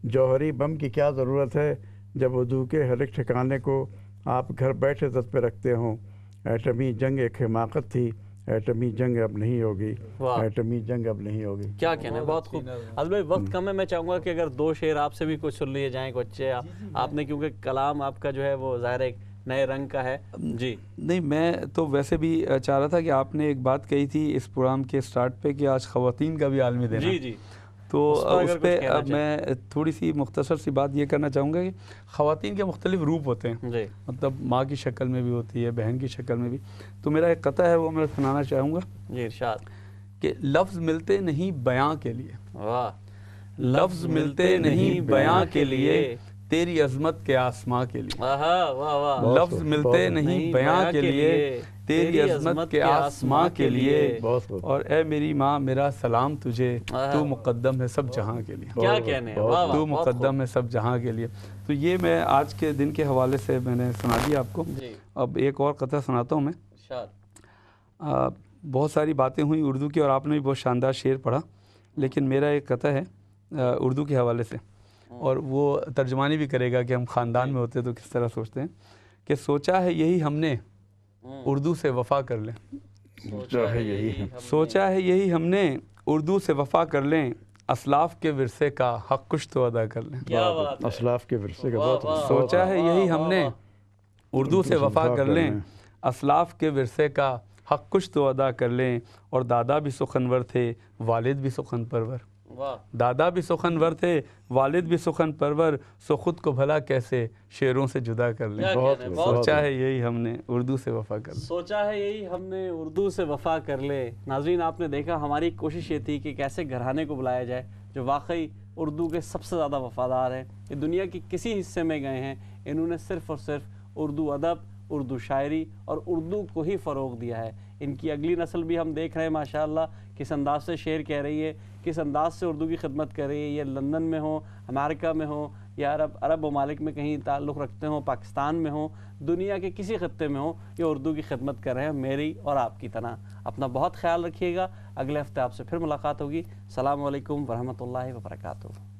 جوہری بم کی کیا ضرورت ہے جب وضو کے ہر ایک ٹھکانے کو آپ گھر بیٹھے زد پہ رکھتے ہوں، ایٹمی جنگ ایک حماقت تھی، ایٹمی جنگ اب نہیں ہوگی، ایٹمی جنگ اب نہیں ہوگی۔ کیا کہنا ہے، بہت خوب۔ عادل بھائی وقت کم ہے، میں چاہوں گا کہ اگر دو شعر آپ سے بھی کچھ سن لیے جائیں، کچھ آپ نے، کیونکہ کلام آپ کا جو ہے وہ ظاہر ایک نئے رنگ کا ہے۔ جی نہیں، میں تو ویسے بھی چاہ رہا تھا کہ آپ نے ایک بات کہی تھی اس پروگرام کے سٹارٹ پہ کہ آج خواتین کا بھی عالمی دن ہے، تو اس پہ میں تھوڑی سی مختصر سی بات یہ کرنا چاہوں گا کہ خواتین کے مختلف روپ ہوتے ہیں، مطلب ماں کی شکل میں بھی ہوتی ہے، بہن کی شکل میں بھی، تو میرا ایک قطعہ ہے وہ میں سنانا چاہوں گا، جی ارشاد، کہ لفظ ملتے نہیں بیاں کے لیے، لفظ ملتے نہیں بیاں کے لیے، تیری عظمت کے آسماں کے لیے، لفظ ملتے نہیں بیاں کے لیے، تیری عظمت کے آسماں کے لیے، اور اے میری ماں میرا سلام تجھے، تو مقدم ہے سب جہاں کے لیے، کیا کہنے ہیں، تو مقدم ہے سب جہاں کے لیے۔ تو یہ میں آج کے دن کے حوالے سے میں نے سنا دیا آپ کو۔ اب ایک اور قطعہ سناتا ہوں میں۔ بہت ساری باتیں ہوئیں اردو کی، اور آپ نے بھی بہت شاندار شعر پڑھا، لیکن میرا ایک قطعہ ہے اردو کے حوالے سے، اور وہ ترجمانی بھی کرے گا کہ ہم خاندان میں ہوتے تو کس طرح سوچتے ہیں، کہ سوچا ہے یہی ہم نے اردو سے وفا کر لیں، سوچا ہے یہی ہم نے اردو سے وفا کر لیں، اسلاف کے ورثے کا حق کچھ تو ادا کر لیں، اسلاف کے ورثے کا بہت، سوچا ہے یہی ہم نے اردو سے وفا کر لیں، اسلاف کے ورثے کا حق کچھ تو ادا کر لیں، اور دادا بھی سخنور تھے والد بھی سخن پرور، دادا بھی سخنور تھے والد بھی سخن پرور، سو خود کو بھلا کیسے شعروں سے جدا کر لیں، سوچا ہے یہی ہم نے اردو سے وفا کر لیں، سوچا ہے یہی ہم نے اردو سے وفا کر لے۔ ناظرین آپ نے دیکھا ہماری کوشش یہ تھی کہ کیسے گھرانے کو بلایا جائے جو واقعی اردو کے سب سے زیادہ وفادار ہیں، یہ دنیا کی کسی حصے میں گئے ہیں، انہوں نے صرف اور صرف اردو ادب، اردو شاعری اور اردو کو ہی فروغ دیا ہے۔ ان کی اگلی نسل بھی ہم دیکھ رہے ہیں ماشاءاللہ کس انداز سے شعر کہہ رہی ہے، کس انداز سے اردو کی خدمت کر رہی ہے، یہ لندن میں ہوں، امریکہ میں ہوں یا عرب ممالک میں کہیں تعلق رکھتے ہوں، پاکستان میں ہوں، دنیا کے کسی خطے میں ہوں، یہ اردو کی خدمت کر رہے ہیں میری اور آپ کی طرح۔ اپنا بہت خیال رکھیے گا، اگلے ہفتے آپ سے پھر ملاقات ہوگی۔ السلام علیکم ورحمۃ اللہ وبرکاتہ۔